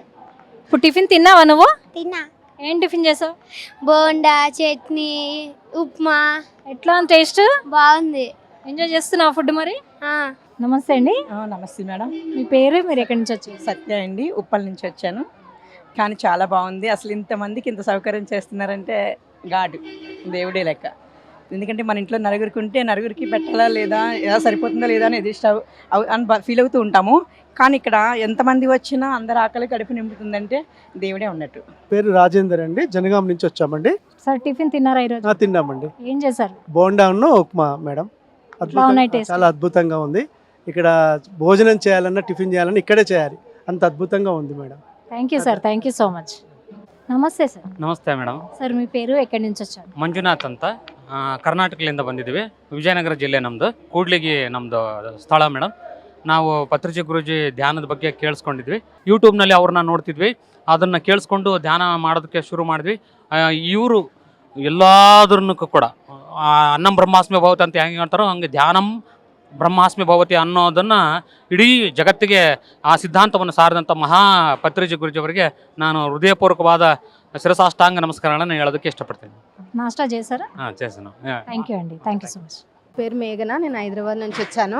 ఇప్పుడు టిఫిన్ తిన్నావా నువ్వు? తిన్నా. ఏం టిఫిన్ చేసావు? బోండా, చట్నీ, ఉప్మా. ఎట్లా ఉంది టేస్ట్? బాగుంది. ఎంజాయ్ చేస్తున్నావు ఫుడ్ మరి? నమస్తే అండి. నమస్తే మేడం. మీ పేరు, మీరు ఎక్కడి నుంచి వచ్చారు? సత్య అండి, ఉప్పల్ నుంచి వచ్చాను. కానీ చాలా బాగుంది. అసలు ఇంతమందికి ఇంత సౌకర్యం చేస్తున్నారంటే గాడ్, దేవుడే లెక్క. ఎందుకంటే మన ఇంట్లో నలుగురికి ఉంటే నలుగురికి పెట్టాలా లేదా, ఎలా సరిపోతుందా లేదా అనేది అని ఫీల్ అవుతూ ఉంటాము. కానీ ఇక్కడ ఎంతమంది వచ్చినా అందరు ఆకలి కడుపు నింపుతుందంటే దేవుడే ఉన్నట్టు. పేరు రాజేందర్ అండి, జనగాం నుంచి వచ్చామండి. సార్ టిఫిన్ తిన్నారా ఈరోజు? తిన్నామండి. ఏం చేశారు? బోండా ఉప్మా మేడం. చాలా అద్భుతంగా ఉంది. ఇక్కడ భోజనం చేయాలన్నా టిఫిన్ చేయాలన్నా ఇక్కడే చేయాలి, అంత అద్భుతంగా ఉంది madam. Thank you sir. Thank you so much. ನಮಸ್ತೆ ಸರ್. ನಮಸ್ತೆ ಮೇಡಮ್. ಸರ್ మీ పేರು, ಎక్కడి నుంచి వచ్చారు? ಮಂಜುನಾಥ್ ಅಂತ, ಕರ್ನಾಟಕದಿಂದ ಬಂದಿದ್ದೀವಿ. ವಿಜಯನಗರ ಜಿಲ್ಲೆ ನಮ್ಮದು, ಕೂಡ್ಲಿಗಿ ನಮ್ಮದು ಸ್ಥಳ ಮೇಡಮ್. ನಾವು ಪತ್ರಿಜಿ ಗುರೂಜಿ ಧ್ಯಾನದ ಬಗ್ಗೆ ಕೇಳಿಸ್ಕೊಂಡಿದ್ವಿ. ಯೂಟ್ಯೂಬ್ನಲ್ಲಿ ಅವ್ರನ್ನ ನೋಡ್ತಿದ್ವಿ, ಅದನ್ನು ಕೇಳಿಸ್ಕೊಂಡು ಧ್ಯಾನ ಮಾಡೋದಕ್ಕೆ ಶುರು ಮಾಡಿದ್ವಿ. ಇವರು ಎಲ್ಲಾದ್ರೂ ಕೂಡ ಅನ್ನಂ ಬ್ರಹ್ಮಾಸ್ಮಿ ಭವತಿ ಅಂತ ಹೆಂಗೆ ಅಂತಾರೋ ಹಂಗೆ ಧ್ಯಾನಂ ಬ್ರಹ್ಮಾಸ್ಮಿ ಭವತಿ ಅನ್ನೋದನ್ನು ಇಡೀ ಜಗತ್ತಿಗೆ ಆ ಸಿದ್ಧಾಂತವನ್ನು ಸಾರಿದಂಥ ಮಹಾ ಪತ್ರಿಜಿ ಗುರುಜಿಯವರಿಗೆ ನಾನು ಹೃದಯಪೂರ್ವಕವಾದ శిరసాష్టాంగ నమస్కారాలను ಹೇಳೋದಕ್ಕೆ ఇష్టపడతాను. నాస్టా చేశారా? చేశాను. థ్యాంక్ యూ అండి. Thank you so much. పేరు మేఘన, నేను హైదరాబాద్ నుంచి వచ్చాను.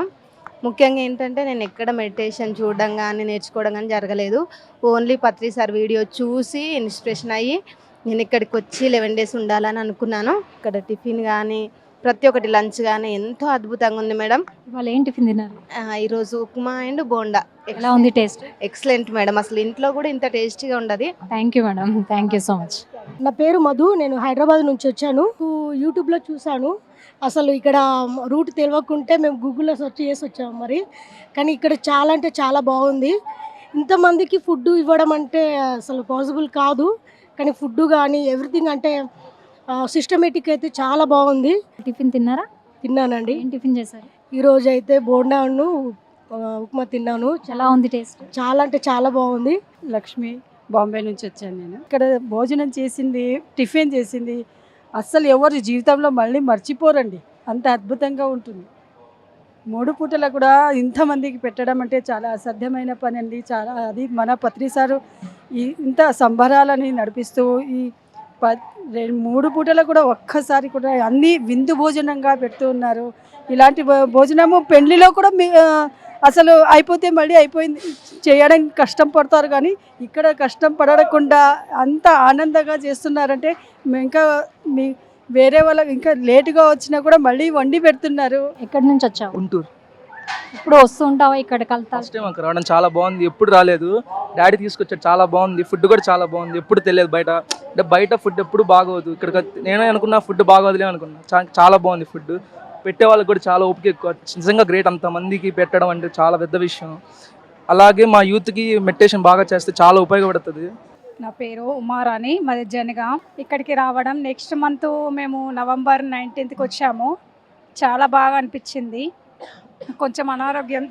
ముఖ్యంగా ఏంటంటే నేను ఎక్కడ మెడిటేషన్ చూడడం కానీ నేర్చుకోవడం కానీ జరగలేదు. ఓన్లీ పత్రి సార్ వీడియో చూసి ఇన్స్పిరేషన్ అయ్యి నేను ఇక్కడికి వచ్చి 11 days ఉండాలని అనుకున్నాను. ఇక్కడ టిఫిన్ కానీ ప్రతి ఒక్కటి లంచ్ కానీ ఎంతో అద్భుతంగా ఉంది మేడం. ఇవాళ ఏం టిఫిన్ తిన్నారు? ఈరోజు ఉప్మా అండ్ బోండా. ఎలా ఉంది టేస్ట్? ఎక్సలెంట్ మేడం, అసలు ఇంట్లో కూడా ఇంత టేస్టీగా ఉండదు. Thank you madam, thank you so much. నా పేరు మధు, నేను హైదరాబాద్ నుంచి వచ్చాను. యూట్యూబ్లో చూశాను. అసలు ఇక్కడ రూట్ తెలియకుంటే మేము గూగుల్లో సెర్చ్ చేసి వచ్చాము మరి. కానీ ఇక్కడ చాలా అంటే చాలా బాగుంది. ఇంతమందికి ఫుడ్ ఇవ్వడం అంటే అసలు పాసిబుల్ కాదు. కానీ ఫుడ్ కానీ ఎవ్రీథింగ్ అంటే సిస్టమేటిక్ అయితే చాలా బాగుంది. టిఫిన్ తిన్నారా? తిన్నానండి. ఏం టిఫిన్ చేశారు? ఈరోజు అయితే బోండాను ఉప్మా తిన్నాను. ఎలా ఉంది టేస్ట్? చాలా అంటే చాలా బాగుంది. లక్ష్మి, బాంబే నుంచి వచ్చాను నేను. ఇక్కడ భోజనం చేసింది, టిఫిన్ చేసింది అస్సలు ఎవరు జీవితంలో మళ్ళీ మర్చిపోరండి, అంత అద్భుతంగా ఉంటుంది. 3 పూటల కూడా ఇంతమందికి పెట్టడం అంటే చాలా అసాధ్యమైన పని అండి. చాలా అది మన పత్రి సారు ఇంత సంబరాలని నడిపిస్తూ ఈ 3 పూటలు కూడా ఒక్కసారి కూడా అన్నీ విందు భోజనంగా పెడుతూ ఉన్నారు. ఇలాంటి భోజనము పెళ్లిలో కూడా అసలు అయిపోతే మళ్ళీ అయిపోయింది చేయడానికి కష్టం పడతారు, కానీ ఇక్కడ కష్టం పడకుండా అంత ఆనందంగా చేస్తున్నారంటే ఇంకా వేరే వాళ్ళకి ఇంకా లేటుగా వచ్చినా కూడా మళ్ళీ వండి పెడుతున్నారు. ఎక్కడి నుంచి వచ్చావు? గుంటూరు. ఇప్పుడు వస్తూ ఉంటావా ఇక్కడ కలుతా? ఫస్ట్ టైం అక్కడ రావడం చాలా బాగుంది, ఎప్పుడు రాలేదు. డాడీ తీసుకొచ్చాడు, చాలా బాగుంది. ఫుడ్ కూడా చాలా బాగుంది, ఎప్పుడు తెలియదు బయట. అంటే బయట ఫుడ్ ఎప్పుడు బాగోదు, ఇక్కడ నేనే అనుకున్నా ఫుడ్ బాగోదులే అనుకున్నా. చాలా బాగుంది ఫుడ్. పెట్టే వాళ్ళకి కూడా చాలా ఓపిక ఎక్కువ, నిజంగా గ్రేట్. అంతమందికి పెట్టడం అంటే చాలా పెద్ద విషయం. అలాగే మా యూత్కి మెడిటేషన్ బాగా చేస్తే చాలా ఉపయోగపడుతుంది. నా పేరు ఉమారాణి, మాది జనగాం. ఇక్కడికి రావడం నెక్స్ట్ మంత్ మేము నవంబర్ 19కి వచ్చాము. చాలా బాగా అనిపించింది. కొంచెం అనారోగ్యం,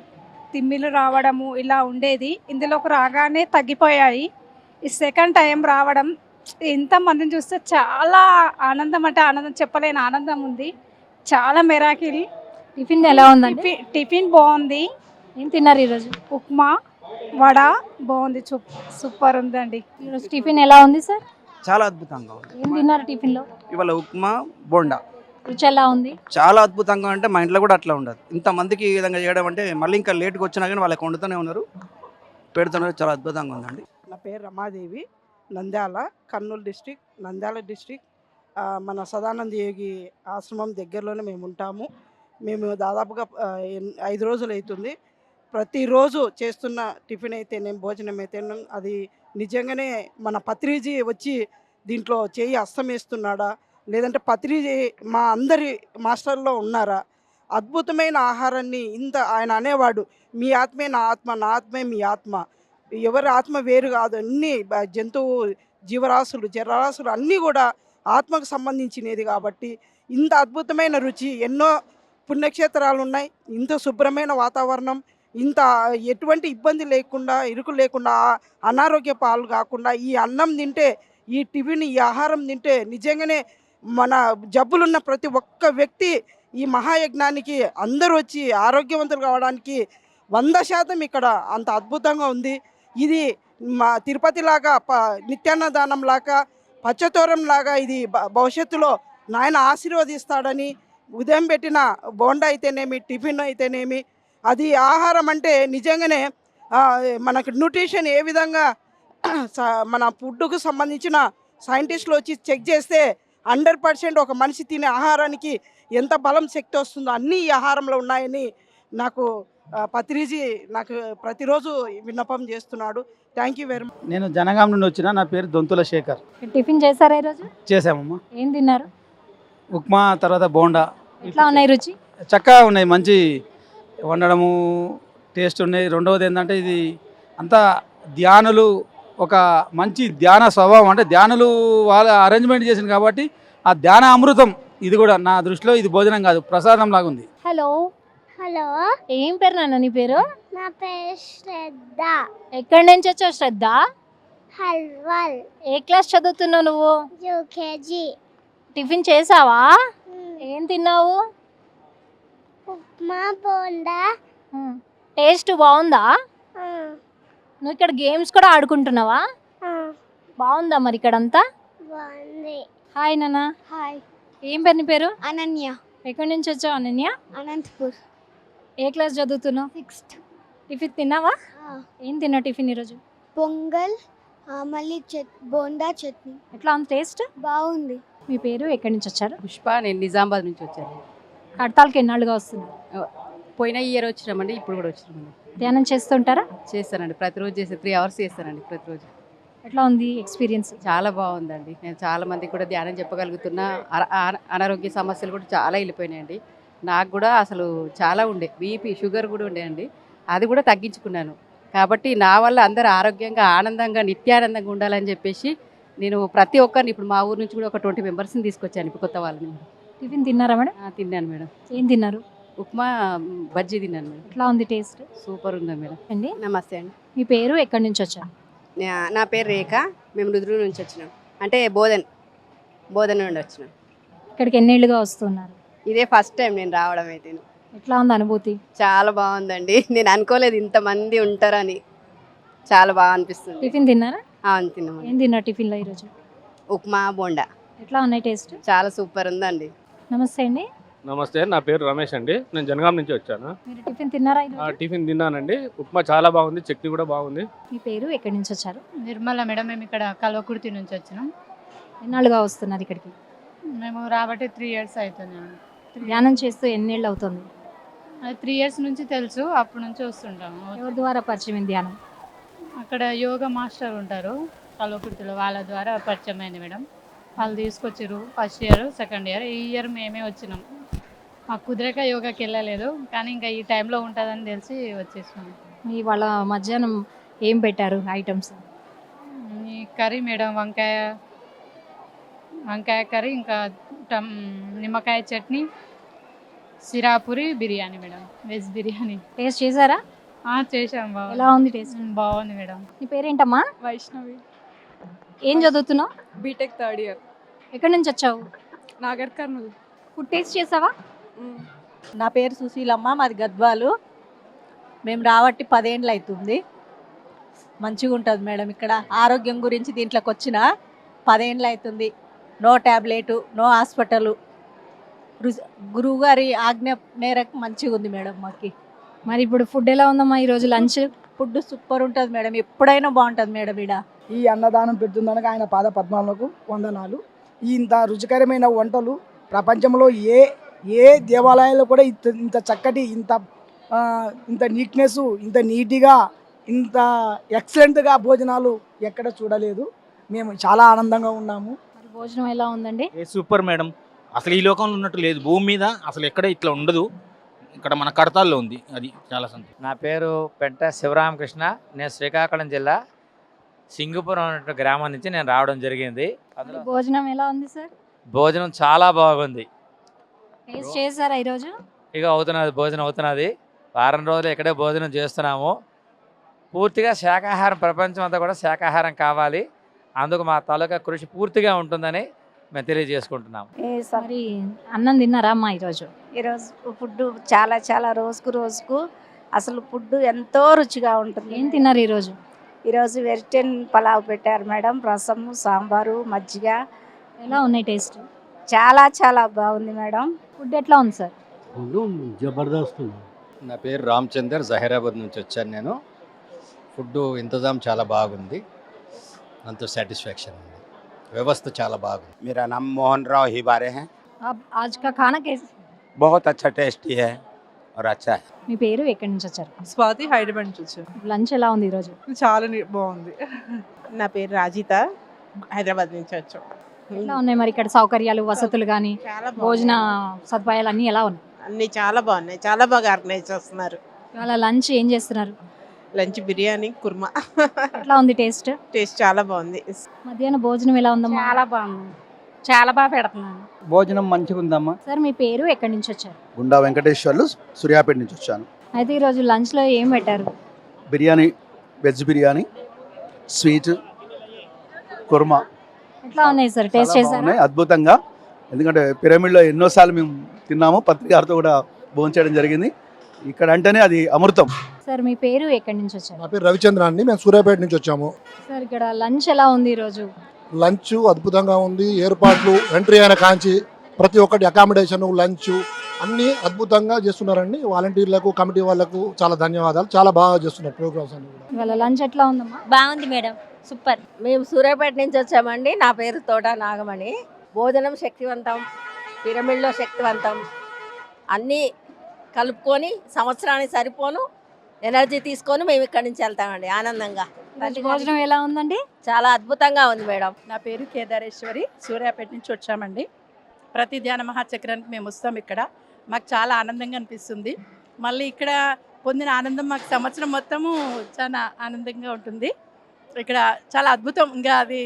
తిమ్మిలు రావడము ఇలా ఉండేది, ఇందులోకి రాగానే తగ్గిపోయాయి. ఈ సెకండ్ టైం రావడం ఇంతమందిని చూస్తే చాలా ఆనందం, అంటే ఆనందం చెప్పలేని ఆనందం ఉంది. చాలా మెరాకిల్. టిఫిన్ ఎలా ఉందండి? టిఫిన్ బాగుంది. ఏం తిన్నారు ఈరోజు? ఉప్మా, వడ బాగుంది, సూపర్ ఉందండి. ఈరోజు టిఫిన్ ఎలా ఉంది సార్? చాలా అద్భుతంగా ఉంది. ఏం తిన్నారు టిఫిన్లో? ఇవాళ ఉప్మా, బోండా. రుచి ఎలా ఉంది? చాలా అద్భుతంగా, అంటే మా ఇంట్లో కూడా అట్లా ఉండదు. ఇంతమందికి ఈ విధంగా చేయడం అంటే మళ్ళీ ఇంకా లేట్గా వచ్చినా కానీ వాళ్ళకి వండుతూనే ఉన్నారు, పెడుతున్నారు. చాలా అద్భుతంగా ఉందండి. నా పేరు రమాదేవి, నంద్యాల, కర్నూలు డిస్ట్రిక్ట్, నంద్యాల డిస్ట్రిక్ట్. మన సదానంద యోగి ఆశ్రమం దగ్గరలోనే మేము ఉంటాము. మేము దాదాపుగా 5 రోజులు అవుతుంది. ప్రతిరోజు చేస్తున్న టిఫిన్ అయితేనేం, భోజనం అయితేనేం, అది నిజంగానే మన పత్రిజీ వచ్చి దీంట్లో చేయి అస్తమేస్తున్నాడా, లేదంటే పత్రిజీ మా అందరి మాస్టర్లో ఉన్నారా? అద్భుతమైన ఆహారాన్ని ఆయన అనేవాడు, మీ ఆత్మే నా ఆత్మ, నా ఆత్మే మీ ఆత్మ, ఎవరి ఆత్మ వేరు కాదు. అన్ని జంతువు జీవరాశులు, జలరాశులు అన్నీ కూడా ఆత్మకు సంబంధించినది. కాబట్టి ఇంత అద్భుతమైన రుచి, ఎన్నో పుణ్యక్షేత్రాలు ఉన్నాయి, ఇంత శుభ్రమైన వాతావరణం, ఇంత ఎటువంటి ఇబ్బంది లేకుండా, ఇరుకు లేకుండా, అనారోగ్య పాలు కాకుండా ఈ అన్నం తింటే, ఈ టిఫిన్, ఈ ఆహారం తింటే నిజంగానే మన జబ్బులున్న ప్రతి ఒక్క వ్యక్తి ఈ మహాయజ్ఞానికి అందరూ వచ్చి ఆరోగ్యవంతులు కావడానికి 100% ఇక్కడ అంత అద్భుతంగా ఉంది. ఇది మా తిరుపతి లాగా నిత్యాన్నదానం లాగా, పచ్చతోరం లాగా ఇది భవిష్యత్తులో నాయన ఆశీర్వదిస్తాడని, ఉదయం పెట్టిన బోండా అయితేనేమి, టిఫిన్ అయితేనేమి, అది ఆహారం అంటే నిజంగానే మనకు న్యూట్రిషన్ ఏ విధంగా మన ఫుడ్కు సంబంధించిన సైంటిస్టులు వచ్చి చెక్ చేస్తే 100% ఒక మనిషి తినే ఆహారానికి ఎంత బలం, శక్తి వస్తుందో అన్నీ ఈ ఆహారంలో ఉన్నాయని నాకు పత్రిజీ నాకు ప్రతిరోజు విన్నపం చేస్తున్నాడు. Thank you very much. నేను జనగాం నుండి వచ్చిన, నా పేరు దొంతుల శేఖర్. టిఫిన్ చేశారా ఈరోజు? చేసామమ్మా. ఏం తిన్నారు? ఉప్మా, తర్వాత బోండా. ఎట్లా ఉన్నాయి రుచి? చక్కగా ఉన్నాయి, మంచి వండడము, టేస్ట్ ఉన్నాయి. రెండవది ఏంటంటే ఇది అంతా ధ్యానులు, ఒక మంచి ధ్యాన స్వభావం, అంటే ధ్యానులు వాళ్ళ అరేంజ్మెంట్ చేసింది కాబట్టి ఆ ధ్యాన అమృతం. ఇది కూడా నా దృష్టిలో ఇది భోజనం కాదు, ప్రసాదం లాగా ఉంది. హలో హలో, ఏం పేరు నాన్న నీ పేరు? నా పేరు శ్రద్ధ. ఎక్కడి నుంచి వచ్చావు శ్రద్ధ? హల్వల్. ఏ క్లాస్ చదువుతున్నావు నువ్వు? యూకేజీ. టిఫిన్ చేసావా? ఏం తిన్నావు? ఉప్మా, బోండా. టేస్ట్ బాగుందా? నువ్వు ఇక్కడ గేమ్స్ కూడా ఆడుకుంటున్నావా? బాగుందా మరి ఇక్కడంతా? బాగుంది. హాయ్ నాన్న. హాయ్. ఏం పేరు నీ పేరు? అనన్య. ఎక్కడి నుంచి వచ్చావు అనన్య? అనంతపూర్. ఏ క్లాస్ చదువుతున్నావు? 6th. టిఫిన్ తిన్నావా? ఏం తిన్నావు టిఫిన్ ఈరోజు? పొంగల్, మళ్ళీ బోండా చట్నీ. ఎట్లా ఉంది టేస్ట్? బాగుంది. మీ పేరు ఎక్కడి నుంచి వచ్చారు? పుష్ప, నేను నిజామాబాద్ నుంచి వచ్చాను. హర్తాల్కి ఎన్నాళ్ళుగా వస్తున్నారు? పోయిన ఇయర్ వచ్చినామండి, ఇప్పుడు కూడా వచ్చినామండి. ధ్యానం చేస్తుంటారా? చేస్తానండి, ప్రతిరోజు చేస్తే 3 hours చేస్తానండి ప్రతిరోజు. ఎట్లా ఉంది ఎక్స్పీరియన్స్? చాలా బాగుందండి. నేను చాలా మందికి కూడా ధ్యానం చెప్పగలుగుతున్నా. అనారోగ్య సమస్యలు కూడా చాలా వెళ్ళిపోయినాయండి. నాకు కూడా అసలు చాలా ఉండే బీపీ, షుగర్ కూడా ఉండేయండి. అది కూడా తగ్గించుకున్నాను. కాబట్టి నా వల్ల అందరూ ఆరోగ్యంగా, ఆనందంగా, నిత్యానందంగా ఉండాలని చెప్పేసి నేను ప్రతి ఒక్కరిని ఇప్పుడు మా ఊరు నుంచి కూడా ఒక 20 మెంబర్స్ని తీసుకొచ్చాను ఇప్పుడు కొత్త వాళ్ళని. టిఫిన్ తిన్నారా మేడం? తిన్నాను మేడం. ఏం తిన్నారు? ఉప్మా, బజ్జీ తిన్నాను మేడం. ఎట్లా ఉంది టేస్ట్? సూపర్ ఉందా మేడం. అండి నమస్తే అండి. మీ పేరు ఎక్కడి నుంచి వచ్చారు? నా పేరు రేఖ. మేము రుద్రు నుంచి వచ్చినాం, అంటే బోధన నుండి వచ్చినాం. ఇక్కడికి ఎన్నేళ్ళుగా వస్తున్నారు? ఇదే ఫస్ట్ టైం నేను రావడం అయితే. ఎట్లా ఉంది అనుభూతి? చాలా బాగుందండి. నేను అనుకోలేదు ఇంతమంది ఉంటారని. చాలా బాగా అనిపిస్తుంది. టిఫిన్ తిన్నారా? తిన్నాము. ఏం తిన్నారు టిఫిన్లో ఈరోజు? ఉప్మా, బోండా. ఎట్లా ఉన్నాయి టేస్ట్? చాలా సూపర్ ఉందండి. నమస్తే అండి. నమస్తే, నా పేరు రమేష్ అండి. నేను జనగాం నుంచి వచ్చాను. మీరు టిఫిన్ తిన్నారా ఈరోజు? టిఫిన్ తిన్నానండి. ఉప్మా చాలా బాగుంది, చట్నీ కూడా బాగుంది. మీ పేరు ఎక్కడి నుంచి వచ్చారు? నిర్మల మేడం. మేము ఇక్కడ కల్వకుర్తి నుంచి వచ్చినాం. ఎన్నాళ్ళుగా వస్తున్నారు ఇక్కడికి? మేము రాబట్టి 3 years అవుతుంది. ధ్యానం చేస్తూ ఎన్నేళ్ళు అవుతుంది? అది 3 years నుంచి తెలుసు, అప్పటి నుంచి వస్తుంటాము. ఎవరి ద్వారా పరిచయం ధ్యానం? అక్కడ యోగా మాస్టర్ ఉంటారు కల్వకుర్తిలో, వాళ్ళ ద్వారా పరిచయం అయింది మేడం. వాళ్ళు తీసుకొచ్చారు ఫస్ట్ ఇయర్, సెకండ్ ఇయర్. ఈ ఇయర్ మేమే వచ్చినాం. మాకు కుదిరక యోగాకి వెళ్ళలేదు, కానీ ఇంకా ఈ టైంలో ఉంటుందని తెలిసి వచ్చేసాం. మీ వాళ్ళ మధ్యాహ్నం ఏం పెట్టారు ఐటమ్స్? ఈ కర్రీ మేడం, వంకాయ కర్రీ, ఇంకా నిమ్మకాయ chutney, Sirapuri, biryani madam, veg biryani. Taste చేశారా? చేసాం. బాగుంది. ఎలా ఉంది టేస్ట్? బాగుంది మేడం. నీ పేరేంటమ్మా? వైష్ణవి. ఏం చదువుతున్నావు? BTech 3rd year. ఎక్కడి నుంచి వచ్చావు? నాగర్ కర్నూలు. ఫుడ్ టేస్ట్ చేసావా? నా పేరు సుశీలమ్మ, మాది గద్వాలు. మేము రాబట్టి 10 ఏళ్ళు అవుతుంది. మంచిగా ఉంటుంది మేడం ఇక్కడ. ఆరోగ్యం గురించి దీంట్లోకి వచ్చిన 10 ఏళ్ళు అవుతుంది. No tablet, no hospital. గురువుగారి ఆజ్ఞ మేరకు మంచిగా ఉంది మేడం మాకు. మరి ఇప్పుడు ఫుడ్ ఎలా ఉందమ్మా ఈరోజు లంచ్? ఫుడ్ సూపర్ ఉంటుంది మేడం, ఎప్పుడైనా బాగుంటుంది మేడం ఇక్కడ. ఈ అన్నదానం పెడుతుందనగా ఆయన పాద పద్మాలకు వందనాలు. ఇంత రుచికరమైన వంటలు ప్రపంచంలో ఏ దేవాలయాల్లో కూడా ఇంత చక్కటి, ఇంత నీట్నెస్, ఇంత నీట్గా, ఇంత ఎక్సలెంట్గా భోజనాలు ఎక్కడ చూడలేదు. మేము చాలా ఆనందంగా ఉన్నాము. మరి భోజనం ఎలా ఉందండి? Super madam. అసలు ఈ లోకంలో ఉన్నట్టు లేదు, భూమి మీద అసలు ఎక్కడ ఇట్లా ఉండదు. ఇక్కడ మన కడతాల్లో ఉంది, అది చాలా సంతోషం. నా పేరు పెంట శివరామకృష్ణ. నేను శ్రీకాకుళం జిల్లా సింగపురం అనే గ్రామం నుంచి నేను రావడం జరిగింది. భోజనం ఎలా ఉంది సార్? భోజనం చాలా బాగుంది. టేస్ట్ చేశారా ఈరోజు? ఇక అవుతున్నది, భోజనం అవుతున్నది. వారం రోజులు ఇక్కడే భోజనం చేస్తున్నాము. పూర్తిగా శాకాహారం, ప్రపంచం అంతా కూడా శాకాహారం కావాలి. అందుకు మా తాలూకా కృషి పూర్తిగా ఉంటుందని మేము తెలియజేసుకుంటున్నాం. మరి అన్నం తిన్నారా అమ్మా ఈరోజు? ఈరోజు ఫుడ్ చాలా రోజుకు అసలు ఫుడ్ ఎంతో రుచిగా ఉంటుంది. ఏం తిన్నారు ఈరోజు? ఈరోజు వెజిటేరియన్ పలావ్ పెట్టారు మేడం, రసము, సాంబారు, మజ్జిగ. ఎలా ఉన్నాయి టేస్ట్? చాలా బాగుంది మేడం. ఫుడ్ ఎట్లా ఉంది సార్? జబర్దస్త్. నా పేరు రామచందర్, జహీరాబాద్ నుంచి వచ్చాను నేను. ఫుడ్ ఇంతజాం చాలా బాగుంది, అంత సాటిస్ఫాక్షన్ ఉంది, వ్యవస్థ చాలా బాగుంది. मेरा नाम मोहन राव हिबारे है। अब आज का खाना कैसे? बहुत अच्छा टेस्टी है और अच्छा है। మీ పేరు ఎక్కడి నుంచి వచ్చారు? స్వాతి, హైదరాబాద్ నుంచి వచ్చాను. లంచ్ ఎలా ఉంది ఈరోజు? చాలా బాగుంది. నా పేరు రాజిత, హైదరాబాద్ నుంచి వచ్చాం. ఎట్లా ఉన్నాయి మరి ఇక్కడ సౌకర్యాలు, వసతులు కానీ, భోజన సదుపాయాలు అన్నీ ఎలా ఉన్నాయి? అన్నీ చాలా బాగున్నాయి, చాలా బాగా ఆర్గనైజ్ చేస్తున్నారు. ఇవాళ లంచ్ ఏం చేస్తున్నారు? లంచ్ బిర్యానీ, కుర్మా. ఎట్లా ఉంది టేస్ట్? టేస్ట్ చాలా బాగుంది. మధ్యాహ్నం భోజనం ఎలా ఉందమ్మా? చాలా బాగుంది, చాలా బాగా పెడుతున్నాను. భోజనం మంచిగా ఉందమ్మా. సార్ మీ పేరు ఎక్కడి నుంచి వచ్చారు? గుండా వెంకటేశ్వర్లు, సూర్యాపేట నుంచి వచ్చాను. అయితే ఈరోజు లంచ్లో ఏం పెట్టారు? Biryani, veg biryani, sweet, korma. ఎట్లా ఉన్నాయి సార్? టేస్ట్ చేశారా? అద్భుతంగా. ఎందుకంటే పిరమిడ్లో ఎన్నోసార్లు మేము తిన్నాము, పత్రికారితో కూడా భోజనం చేయడం జరిగింది. ఇక్కడ అంటేనే అది అమృతం. సార్ మీ పేరు ఎక్కడి నుంచి వచ్చారు? నా పేరు రవిచంద్ర అండి, మేము సూర్యాపేట నుంచి వచ్చాము. సార్ ఇక్కడ లంచ్ ఎలా ఉంది ఈరోజు? లంచ్ అద్భుతంగా ఉంది. ఏర్పాట్లు ఎంట్రీ అయిన కాంచి ప్రతి ఒక్కటి అకామిడేషన్, లంచ్ అన్నీ అద్భుతంగా చేస్తున్నారండి. వాలంటీర్లకు, కమిటీ వాళ్ళకు చాలా ధన్యవాదాలు. చాలా బాగా చేస్తున్నారు ప్రోగ్రామ్స్ అన్ని కూడా. ఇవాళ లంచ్ ఎట్లా ఉందమ్మా? బాగుంది మేడం, సూపర్. మేము సూర్యాపేట నుంచి వచ్చామండి. నా పేరు తోట నాగమణి. భోజనం శక్తివంతం, పిరమిడ్లో శక్తివంతం, అన్నీ కలుపుకొని సంవత్సరానికి సరిపోను ఎనర్జీ తీసుకొని మేము ఇక్కడి నుంచి వెళ్తామండి ఆనందంగా. భోజనం ఎలా ఉందండి? చాలా అద్భుతంగా ఉంది మేడం. నా పేరు కేదారేశ్వరి, సూర్యాపేట నుంచి వచ్చామండి. ప్రతి ధ్యాన మహాచక్రానికి మేము వస్తాం. ఇక్కడ మాకు చాలా ఆనందంగా అనిపిస్తుంది. మళ్ళీ ఇక్కడ పొందిన ఆనందం మాకు సంవత్సరం మొత్తము చాలా ఆనందంగా ఉంటుంది. ఇక్కడ చాలా అద్భుతం, ఇంకా అది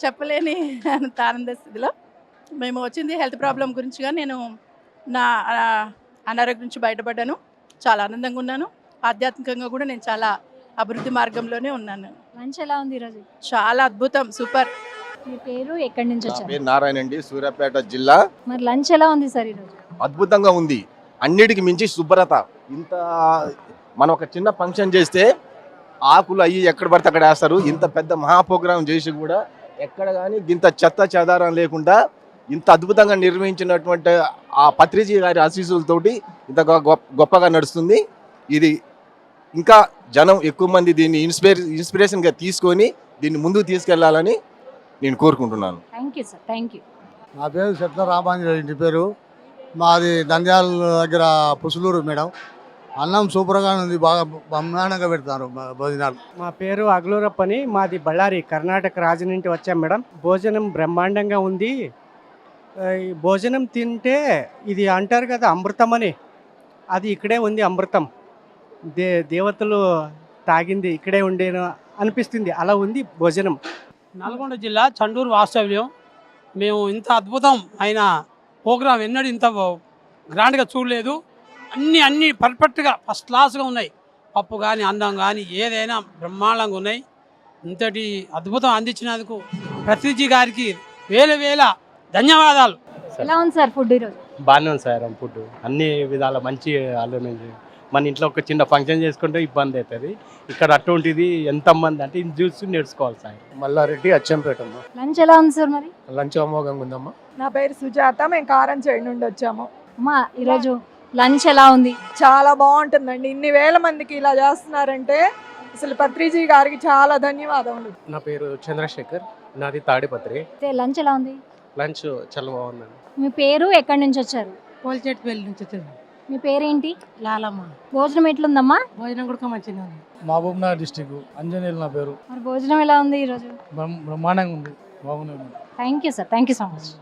చెప్పలేని అంత ఆనంద స్థితిలో మేము వచ్చింది. హెల్త్ ప్రాబ్లం గురించిగా నేను నా అనారోగ్యం నుంచి బయటపడ్డాను. చాలా ఆనందంగా ఉన్నాను. ఆధ్యాత్మికంగా కూడా నేను చాలా అభివృద్ధి మార్గంలోనే ఉన్నాను. లంచ్ ఎలా ఉంది ఈరోజు? చాలా అద్భుతం, సూపర్. మీ పేరు ఎక్కడి నుంచి వచ్చారు? పేరు నారాయణ అండి, సూర్యాపేట జిల్లా. మరి లంచ్ ఎలా ఉంది సార్ ఈరోజు? అద్భుతంగా ఉంది. అన్నిటికి మించి శుభ్రత. ఇంత మనం ఒక చిన్న ఫంక్షన్ చేస్తే ఆకులు అయ్యి ఎక్కడ పడితే అక్కడ వేస్తారు. ఇంత పెద్ద మహా ప్రోగ్రాం చేసి కూడా ఎక్కడ కానీ ఇంత చెత్త చెదారం లేకుండా ఇంత అద్భుతంగా నిర్వహించినటువంటి ఆ పత్రిజీ గారి ఆశీస్సులతోటి ఇంత గొప్పగా నడుస్తుంది. ఇది ఇంకా జనం ఎక్కువ మంది దీన్ని ఇన్స్పిరేషన్గా తీసుకొని దీన్ని ముందుకు తీసుకెళ్లాలని నేను కోరుకుంటున్నాను. Thank you sir, thank you. నా పేరు చెట్ల రామాంజలి, ఇంటి పేరు మాది నంద్యాల దగ్గర పుసులూరు మేడం. అన్నం సూపర్గా ఉంది, బాగా బ్రహ్మాండంగా పెడతారు భోజనాలు. మా పేరు అగ్లూరప్ప అని, మాది బళ్ళారి, కర్ణాటక రాజు నుండి వచ్చాం మేడం. భోజనం బ్రహ్మాండంగా ఉంది. ఈ భోజనం తింటే ఇది అంటారు కదా అమృతం అని, అది ఇక్కడే ఉంది అమృతం. దేవతలు తాగింది ఇక్కడే ఉండేను అనిపిస్తుంది, అలా ఉంది భోజనం. నల్గొండ జిల్లా చండూరు వాస్తవ్యం. మేము ఇంత అద్భుతం అయిన ప్రోగ్రాం ఎన్నడూ ఇంత గ్రాండ్గా చూడలేదు. అన్నీ పర్ఫెక్ట్గా ఫస్ట్ క్లాస్గా ఉన్నాయి. పప్పు కానీ అన్నం కానీ ఏదైనా బ్రహ్మాండంగా ఉన్నాయి. ఇంతటి అద్భుతం అందించినందుకు ప్రతిజీ గారికి వేల ధన్యవాదాలు. ఎలా ఉంది సార్ ఫుడ్ ఈరోజు? బాగానే ఉంది సార్ ఫుడ్, అన్ని విధాల మంచి ఆలోచన. మన ఇంట్లో ఒక చిన్న ఫంక్షన్ చేసుకుంటే ఇబ్బంది అవుతుంది. ఇక్కడ అటువంటిది ఎంతమంది అంటే ఇది చూసి నేర్చుకోవాలి సార్. మల్లారెడ్డి, అచ్చంపేట. లంచ్ ఎలా ఉంది సార్? మరి లంచ్ అమోఘంగా ఉందమ్మా. నా పేరు సుజాత, మేము కారం చేడు నుండి వచ్చాము. అమ్మా ఈరోజు లంచ్ ఎలా ఉంది? చాలా బాగుంటుందండి. ఇన్ని వేల మందికి ఇలా చేస్తున్నారంటే అసలు పత్రిజీ గారికి చాలా ధన్యవాదములు. నా పేరు చంద్రశేఖర్, నాది తాడిపత్రి. లంచ్ ఎలా ఉంది? లంచ్ చాలా బాగుందండి. మీ పేరు ఎక్కడి నుంచి వచ్చారు? పోల్చెట్పల్లి నుంచి వచ్చాము. మీ పేరేంటి? లాలమ్మ. భోజనం ఎట్లుందమ్మా? భోజనం కూడా మంచిగా ఉంది. మహబూబ్నగర్ డిస్టిక్, అంజనేయులు నా పేరు. మరి భోజనం ఎలా ఉంది ఈరోజు? బ్రహ్మాండంగా ఉంది, బాగుంది. Thank you sir, thank you so much.